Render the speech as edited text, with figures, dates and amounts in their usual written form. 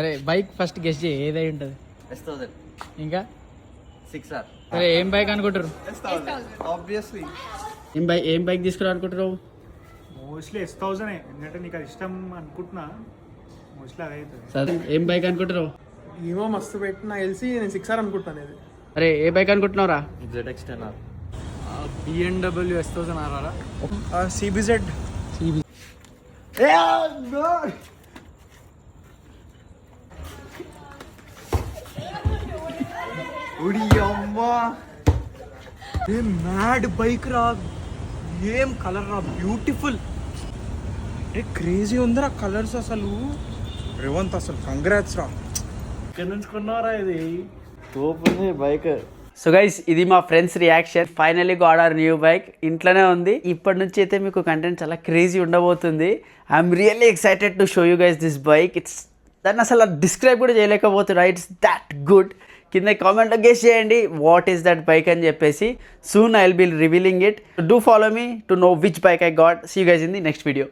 సరే bike first guest చేయి, ఏదై ఉంటుంది. S1000 ఇంకా 6R. సరే ఏం బైక్ అనుకుంటారు? ఆబ్వియస్లీ ఏం బైక్ తీసుకురా అనుకుంటారు? మోస్ట్లీ S1000 ఎందుకంటే నీకు అది ఇష్టం అనుకుంటున్నా. మోస్ట్లీ అదే అవుతుంది. సరే ఏం బైక్ అనుకుంటారు? ఏమో మస్తు పెట్టిన తెలిసి నేను 6R అనుకుంటాను. ఇది అరే ఏ బైక్ అనుకుంటున్నావురా? ZX10R. BMW S1000 ఆరా CBZ. ఏం మ్యాడ్ బైక్ రా, ఏం కలర్ రా, బ్యూటిఫుల్. ఏ క్రేజీ ఉందిరా కలర్స్ అసలు. రేవంత్ అసలు కంగ్రాట్స్ రా. ఇక్కడ నుంచి కొన్నారా ఇది? Super bike. సో గైస్ ఇది మా friends reaction. Finally got our new bike. ఇంట్లోనే ఉంది. ఇప్పటి నుంచి అయితే మీకు కంటెంట్ చాలా క్రేజీ ఉండబోతుంది. I'm really excited to show you guys this bike. దాన్ని అసలు డిస్క్రైబ్ కూడా చేయలేకపోతున్నా. It's that good. కింద కామెంట్లో గెస్ చేయండి వాట్ ఈస్ దట్ బైక్ అని చెప్పేసి. Soon I will be revealing it. Do follow me to know which bike I got. See you guys in the next video.